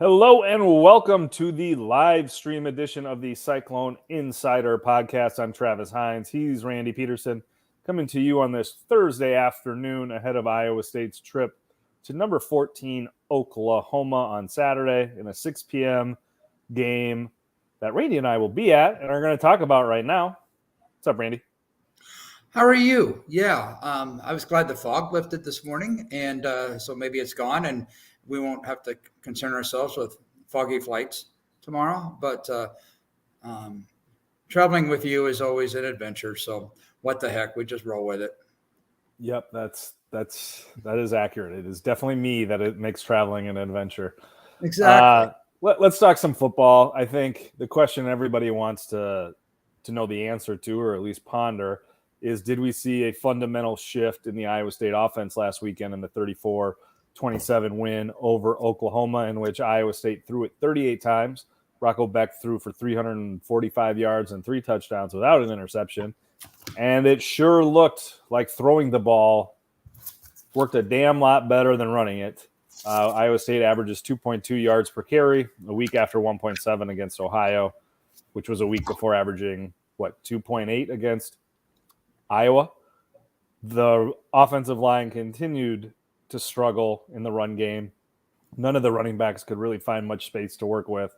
Hello and welcome to the live stream edition of the Cyclone Insider podcast. I'm Travis Hines. He's Randy Peterson, coming to you on this Thursday afternoon ahead of Iowa State's trip to number 14 Oklahoma on Saturday in a 6 p.m. game that Randy and I will be at and are going to talk about right now. What's up, Randy? How are you? Yeah, I was glad the fog lifted this morning, and so maybe it's gone, and we won't have to concern ourselves with foggy flights tomorrow. But traveling with you is always an adventure. So what the heck? We just roll with it. Yep, that is accurate. It is definitely me that it makes traveling an adventure. Exactly. Let's talk some football. I think the question everybody wants to know the answer to, or at least ponder, is did we see a fundamental shift in the Iowa State offense last weekend in the 34-27 win over Oklahoma, in which Iowa State threw it 38 times. Rocco Beck threw for 345 yards and 3 touchdowns without an interception. And it sure looked like throwing the ball worked a damn lot better than running it. Iowa State averages 2.2 yards per carry a week after 1.7 against Ohio, which was a week before averaging, 2.8 against Iowa. The offensive line continued to struggle in the run game. None of the running backs could really find much space to work with.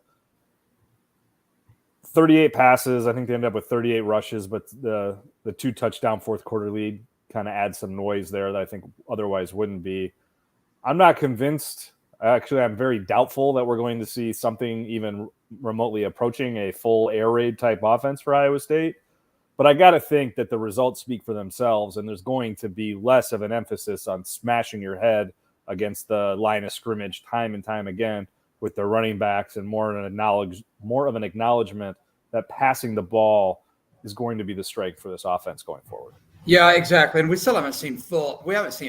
38 passes. I think they ended up with 38 rushes, but the 2 touchdown fourth quarter lead kind of adds some noise there that I think otherwise wouldn't be. I'm not convinced. Actually, I'm very doubtful that we're going to see something even remotely approaching a full air raid type offense for Iowa State. But I got to think that the results speak for themselves, and there's going to be less of an emphasis on smashing your head against the line of scrimmage time and time again with the running backs, and more of an acknowledgement that passing the ball is going to be the strength for this offense going forward. Yeah, exactly. And we still haven't seen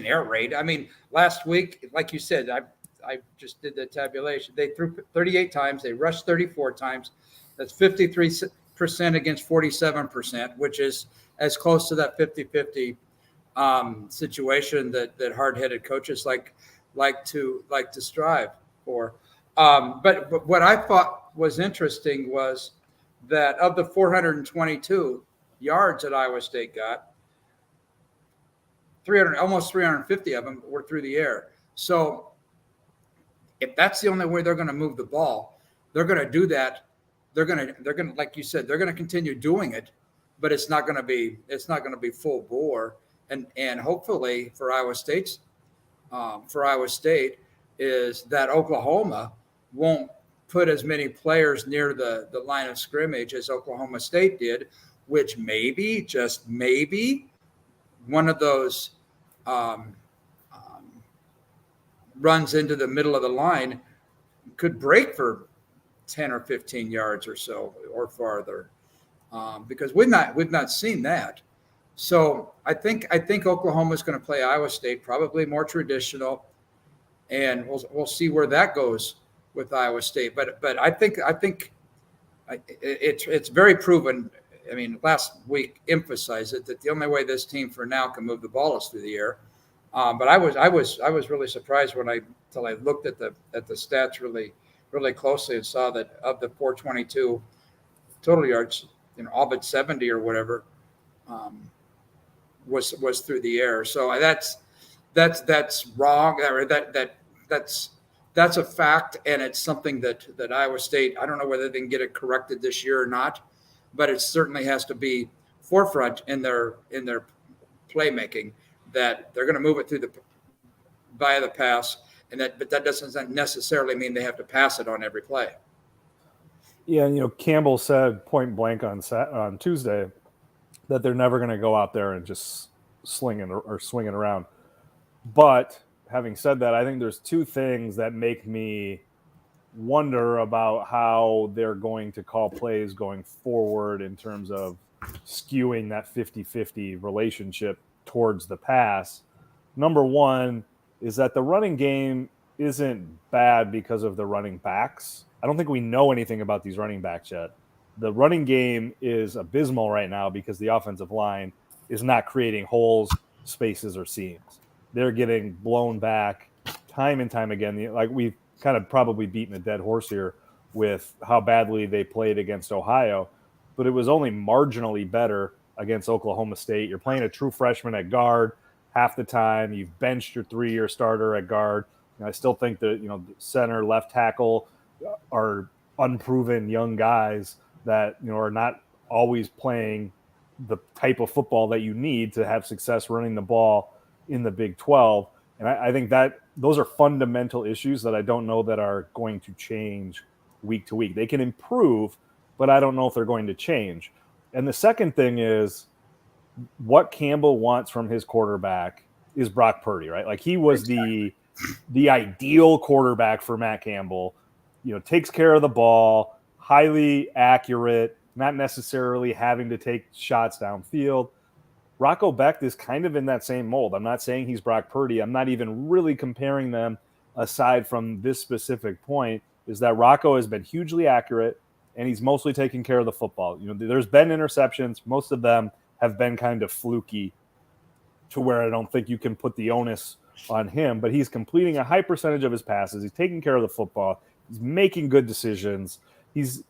air raid. I mean, last week, like you said, I just did the tabulation. They threw 38 times. They rushed 34 times. That's 53% against 47%, which is as close to that 50-50 situation that hard-headed coaches like to strive for. But what I thought was interesting was that of the 422 yards that Iowa State got, almost 350 of them were through the air. So if that's the only way they're going to move the ball, they're going to do that. They're going to, like you said, they're going to continue doing it, but it's not going to be full bore. And hopefully for Iowa State is that Oklahoma won't put as many players near the line of scrimmage as Oklahoma State did, which maybe, just maybe, one of those runs into the middle of the line could break for 10 or 15 yards or so or farther, because we've not seen that. So I think Oklahoma is going to play Iowa State, probably more traditional, and we'll see where that goes with Iowa State. But I think it's very proven. I mean, last week emphasized it that the only way this team for now can move the ball is through the air. But I was really surprised until I looked at the stats really closely and saw that of the 422 total yards, all but 70 or whatever was through the air. So that's wrong. Or that's a fact, and it's something that Iowa State, I don't know whether they can get it corrected this year or not, but it certainly has to be forefront in their playmaking, that they're going to move it via the pass, but that doesn't necessarily mean they have to pass it on every play. Yeah, Campbell said point blank on Tuesday that they're never going to go out there and just swing it around. But having said that, I think there's 2 things that make me wonder about how they're going to call plays going forward in terms of skewing that 50-50 relationship towards the pass. Number one is that the running game isn't bad because of the running backs. I don't think we know anything about these running backs yet. The running game is abysmal right now because the offensive line is not creating holes, spaces, or seams. They're getting blown back time and time again. Like we've kind of probably beating a dead horse here with how badly they played against Ohio, but it was only marginally better against Oklahoma State. You're playing a true freshman at guard half the time. You've benched your 3-year starter at guard. I still think that, the center, left tackle are unproven young guys that, are not always playing the type of football that you need to have success running the ball in the Big 12. And I think that those are fundamental issues that I don't know that are going to change week to week. They can improve, but I don't know if they're going to change. And the second thing is what Campbell wants from his quarterback is Brock Purdy, right? Like he was the ideal quarterback for Matt Campbell, takes care of the ball, highly accurate, not necessarily having to take shots downfield. Rocco Becht is kind of in that same mold. I'm not saying he's Brock Purdy. I'm not even really comparing them aside from this specific point, is that Rocco has been hugely accurate and he's mostly taking care of the football. There's been interceptions. Most of them have been kind of fluky to where I don't think you can put the onus on him, but he's completing a high percentage of his passes. He's taking care of the football. He's making good decisions. He's,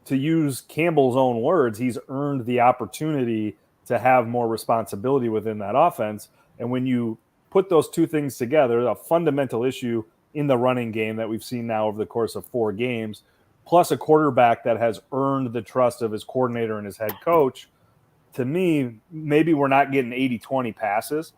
to use Campbell's own words, he's earned the opportunity to have more responsibility within that offense. And when you put those two things together, a fundamental issue in the running game that we've seen now over the course of 4 games, plus a quarterback that has earned the trust of his coordinator and his head coach, to me, maybe we're not getting 80-20 passes,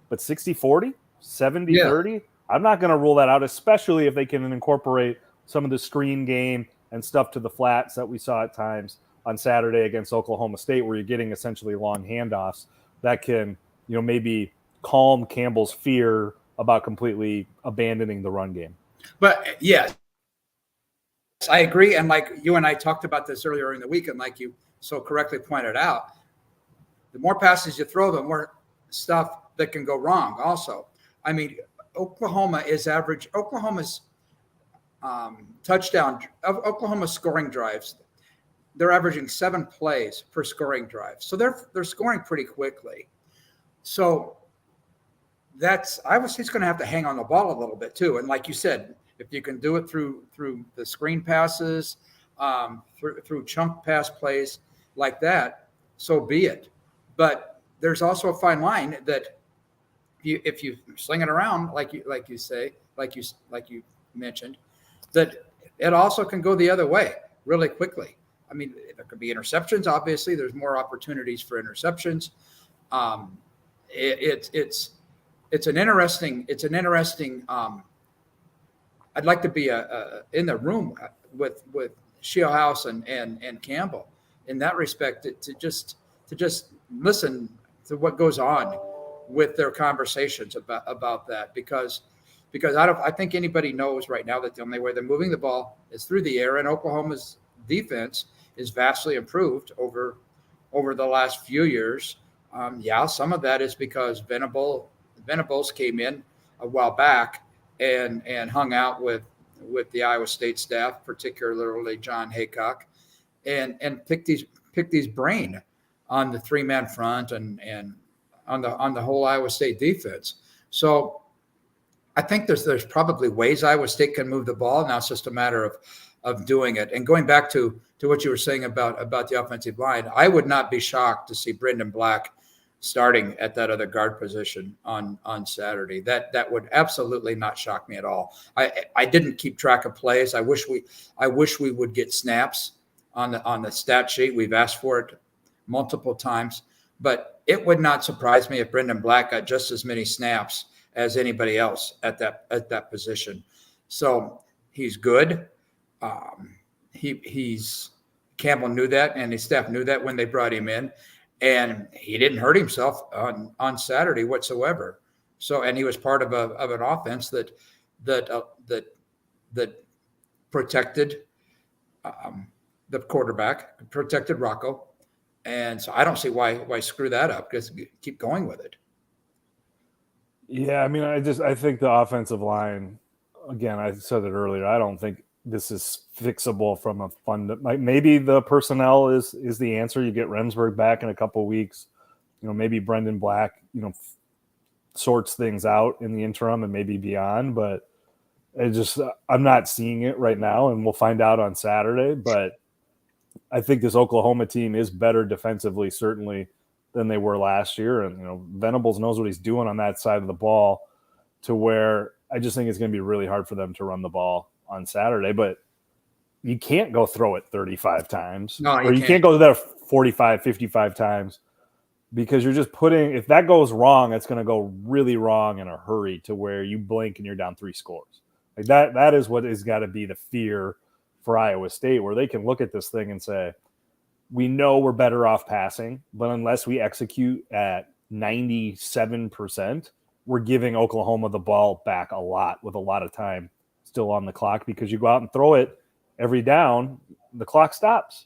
but 60-40, 70-30, I'm not going to rule that out, especially if they can incorporate some of the screen game and stuff to the flats that we saw at times on Saturday against Oklahoma State, where you're getting essentially long handoffs that can, maybe calm Campbell's fear about completely abandoning the run game. But yes, I agree. And like you and I talked about this earlier in the week, and like you so correctly pointed out, the more passes you throw, the more stuff that can go wrong also. I mean, Oklahoma's Oklahoma scoring drives, they're averaging 7 plays per scoring drive. So they're scoring pretty quickly. So that's, Iowa State's going to have to hang on the ball a little bit too. And like you said, if you can do it through the screen passes, through chunk pass plays like that, so be it. But there's also a fine line that if you sling it around like you mentioned, that it also can go the other way really quickly. I mean, there could be interceptions. Obviously, there's more opportunities for interceptions. It's an interesting. I'd like to be in the room with Shieldhouse and Campbell in that respect to just listen to what goes on with their conversations about that because I think anybody knows right now that the only way they're moving the ball is through the air, and Oklahoma's defense is vastly improved over the last few years. Some of that is because Venables came in a while back and hung out with the Iowa State staff, particularly John Haycock, and picked his brain on the 3-man front and on the whole Iowa State defense. So I think there's probably ways Iowa State can move the ball. Now it's just a matter of doing it. And going back to what you were saying about the offensive line, I would not be shocked to see Brendan Black starting at that other guard position on Saturday. That would absolutely not shock me at all. I didn't keep track of plays. I wish we would get snaps on the stat sheet. We've asked for it multiple times, but it would not surprise me if Brendan Black got just as many snaps as anybody else at that position. So he's good. Campbell knew that, and his staff knew that when they brought him in, and he didn't hurt himself on Saturday whatsoever. So, and he was part of an offense that protected the quarterback, protected Rocco, and so I don't see why screw that up. Just keep going with it. Yeah, I mean, I think the offensive line, again, I said it earlier, I don't think this is fixable from a fund. Like maybe the personnel is the answer. You get Remsburg back in a couple of weeks. Maybe Brendan Black, sorts things out in the interim and maybe beyond. But I'm not seeing it right now, and we'll find out on Saturday. But I think this Oklahoma team is better defensively, certainly, than they were last year. And, Venables knows what he's doing on that side of the ball, to where I just think it's going to be really hard for them to run the ball on Saturday. But you can't go throw it 35 times. No, you can't go there 45, 55 times, because you're just putting – if that goes wrong, it's going to go really wrong in a hurry, to where you blink and you're down 3 scores. Like that is what has got to be the fear for Iowa State, where they can look at this thing and say, we know we're better off passing, but unless we execute at 97%, we're giving Oklahoma the ball back a lot, with a lot of time still on the clock, because you go out and throw it every down, the clock stops,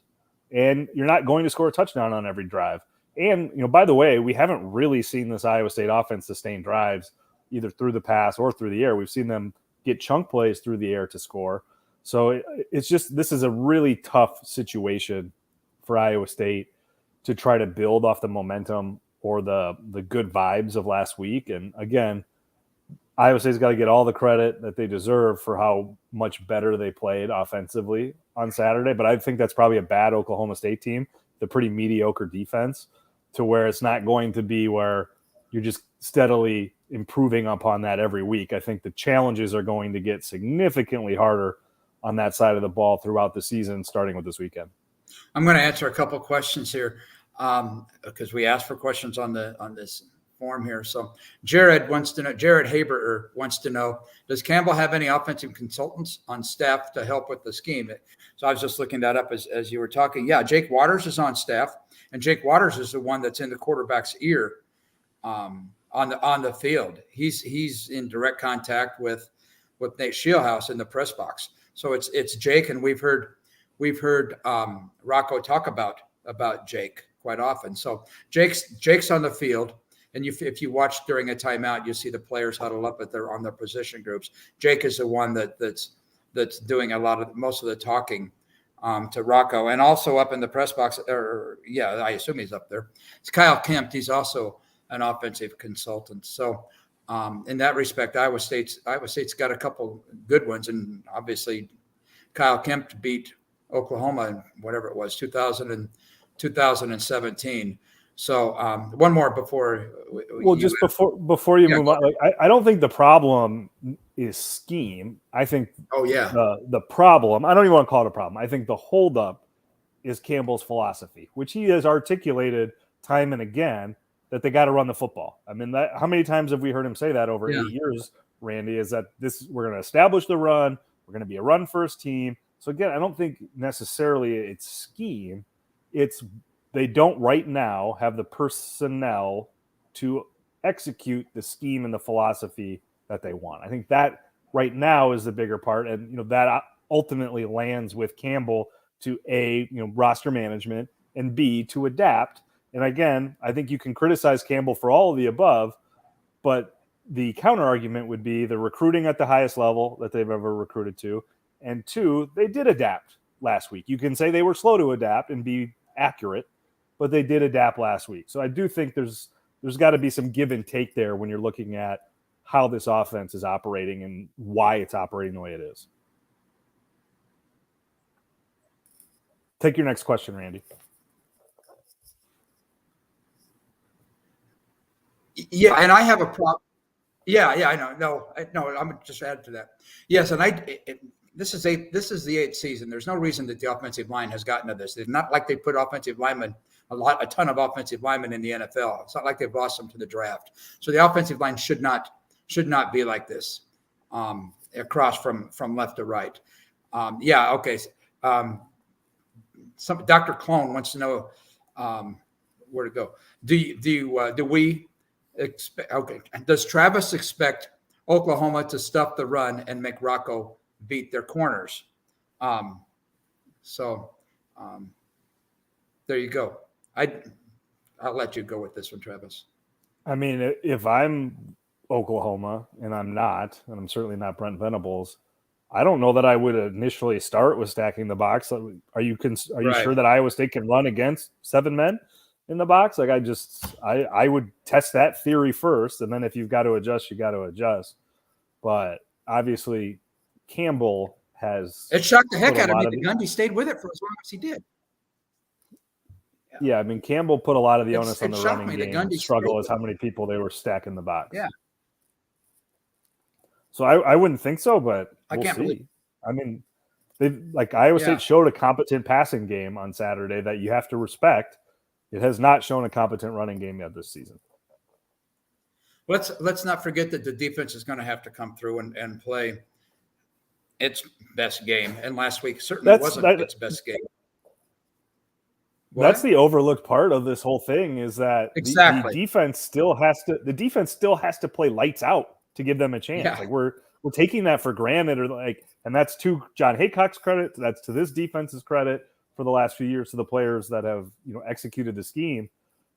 and you're not going to score a touchdown on every drive. And, by the way, we haven't really seen this Iowa State offense sustain drives either through the pass or through the air. We've seen them get chunk plays through the air to score. So it's just, this is a really tough situation for Iowa State to try to build off the momentum or the good vibes of last week. And again, Iowa State's got to get all the credit that they deserve for how much better they played offensively on Saturday. But I think that's probably a bad Oklahoma State team, the pretty mediocre defense, to where it's not going to be where you're just steadily improving upon that every week. I think the challenges are going to get significantly harder on that side of the ball throughout the season, starting with this weekend. I'm going to answer a couple of questions here, because we asked for questions on this form here. So Jared Haber wants to know, does Campbell have any offensive consultants on staff to help with the scheme? So I was just looking that up as you were talking. Yeah, Jake Waters is on staff, and Jake Waters is the one that's in the quarterback's ear on the field. He's in direct contact with Nate Scheelhaus in the press box. So it's Jake, and we've heard Rocco talk about Jake quite often. So Jake's on the field, and if you watch during a timeout, you see the players huddle up on their position groups. Jake is the one that's doing most of the talking to Rocco, and also up in the press box. I assume he's up there. It's Kyle Kemp. He's also an offensive consultant. So in that respect, Iowa State's got a couple good ones, and obviously Kyle Kemp beat Oklahoma in whatever it was, 2017. So one more before. Before you move on, I don't think the problem is scheme. I think the problem, I don't even want to call it a problem. I think the holdup is Campbell's philosophy, which he has articulated time and again, that they got to run the football. I mean, how many times have we heard him say that over 8 years, Randy, is that we're going to establish the run. We're going to be a run first team. So again, I don't think necessarily it's scheme. It's they don't right now have the personnel to execute the scheme and the philosophy that they want. I think that right now is the bigger part. And, that ultimately lands with Campbell to A, roster management, and B, to adapt. And again, I think you can criticize Campbell for all of the above, but the counter argument would be the recruiting at the highest level that they've ever recruited to. And 2, they did adapt last week. You can say they were slow to adapt and be accurate, but they did adapt last week. So I do think there's got to be some give and take there when you're looking at how this offense is operating and why it's operating the way it is. Take your next question, Randy. Yeah, and I have a problem. Yeah, I know. No, I'm just add to that. Yes, and this is the 8th season. There's no reason that the offensive line has gotten to this. It's not like they put offensive linemen, a ton of offensive linemen in the NFL. It's not like they've lost them to the draft. So the offensive line should not be like this, across from left to right. Okay. Dr. Clone wants to know where to go. Do we expect? Okay. Does Travis expect Oklahoma to stuff the run and make Rocco beat their corners? There you go. I'll let you go with this one, Travis. I mean, if I'm Oklahoma, and I'm not, and I'm certainly not Brent Venables, I don't know that I would initially start with stacking the box. Are you sure that Iowa State can run against 7 men in the box? Like I would test that theory first, and then if you've got to adjust, you got to adjust. But obviously, Campbell has. It shocked the heck put a out of me lot that Gundy stayed with it for as long as he did. Yeah, I mean, Campbell put a lot of the onus on It the shocked running me that game. Gundy Struggle stayed is how many people they were stacking the box. Yeah. So I wouldn't think so, but I we'll can't see. believe. I mean, Iowa Yeah. State showed a competent passing game on Saturday that you have to respect. It has not shown a competent running game yet this season. Let's not forget that the defense is going to have to come through and play its best game. And last week certainly wasn't its best game. What? That's the overlooked part of this whole thing is that Exactly. the defense still has to play lights out to give them a chance. Yeah. Like we're taking that for granted, and that's to John Haycock's credit. That's to this defense's credit for the last few years to the players that have executed the scheme,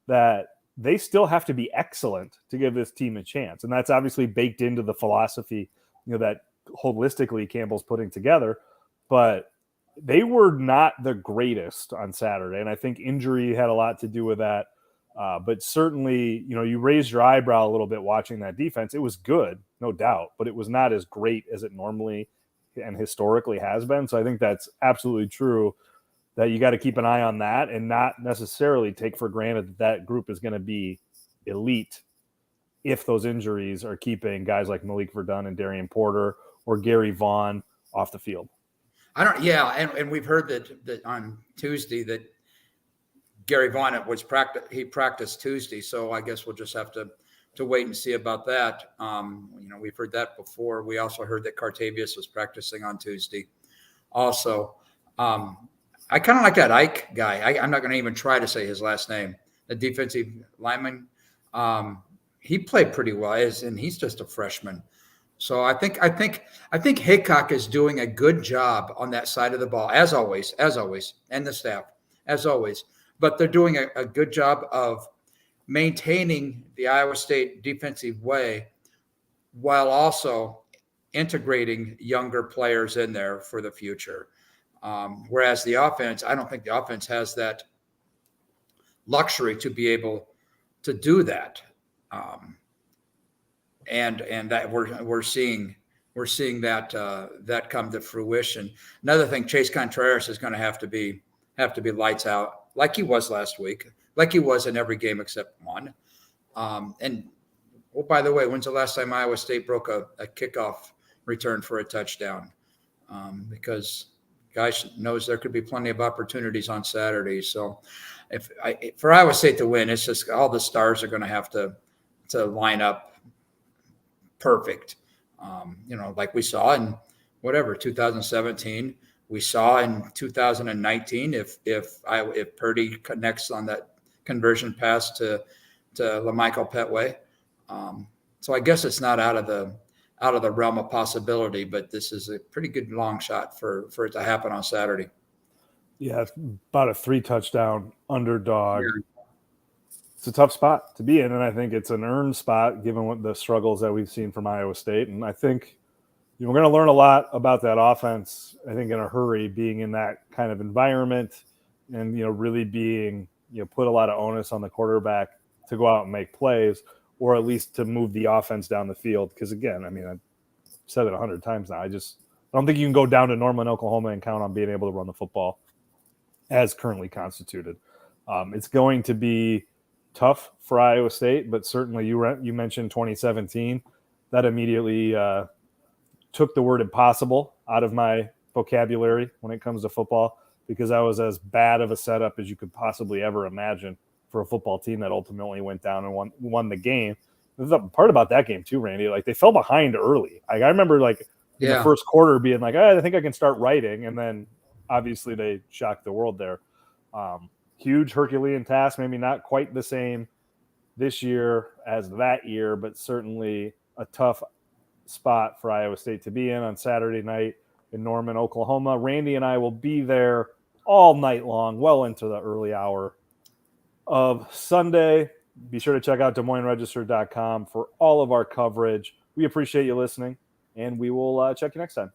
that they still have to be excellent to give this team a chance. And that's obviously baked into the philosophy, that holistically Campbell's putting together. But they were not the greatest on Saturday. And I think injury had a lot to do with that. But certainly, you raised your eyebrow a little bit watching that defense. It was good, no doubt, but it was not as great as it normally and historically has been. So I think that's absolutely true, that you got to keep an eye on that and not necessarily take for granted that group is going to be elite if those injuries are keeping guys like Malik Verdun and Darian Porter or Gary Vaughn off the field. And we've heard that on Tuesday that Gary Vaughn he practiced Tuesday, so I guess we'll just have to wait and see about that. We've heard that before. We also heard that Cartavius was practicing on Tuesday. Also, I kind of like that Ike guy. I'm not going to even try to say his last name. The defensive lineman, he played pretty well, and he's just a freshman. So I think Haycock is doing a good job on that side of the ball, as always, and the staff, as always. But they're doing a good job of maintaining the Iowa State defensive way while also integrating younger players in there for the future. Whereas the offense, I don't think the offense has that luxury to be able to do that. And that we're seeing that come to fruition. Another thing, Chase Contreras is going to have to be lights out, like he was last week, like he was in every game except one. And by the way, when's the last time Iowa State broke a kickoff return for a touchdown? Because guys knows there could be plenty of opportunities on Saturday. So for Iowa State to win, it's just all the stars are going to have to line up perfect. Like we saw in 2017, we saw in 2019, if Purdy connects on that conversion pass to LaMichael Petway. So I guess it's not out of the realm of possibility, but this is a pretty good long shot for it to happen on Saturday. Yeah, it's about a 3-touchdown underdog. Yeah. It's a tough spot to be in, and I think it's an earned spot given what the struggles that we've seen from Iowa State. And I think we're going to learn a lot about that offense, I think, in a hurry, being in that kind of environment and, really being, put a lot of onus on the quarterback to go out and make plays, or at least to move the offense down the field. Because, again, I've said it 100 times now. I don't think you can go down to Norman, Oklahoma and count on being able to run the football as currently constituted. It's going to be tough for Iowa State, but certainly you mentioned 2017. That immediately took the word impossible out of my vocabulary when it comes to football, because that was as bad of a setup as you could possibly ever imagine for a football team that ultimately went down and won the game. There's a part about that game too, Randy. Like, they fell behind early. I remember in the first quarter being like, I think I can start writing, and then obviously they shocked the world there. Huge Herculean task, maybe not quite the same this year as that year, but certainly a tough spot for Iowa State to be in on Saturday night in Norman, Oklahoma. Randy and I will be there all night long, well into the early hour of Sunday. Be sure to check out DesMoinesRegister.com for all of our coverage. We appreciate you listening, and we will check you next time.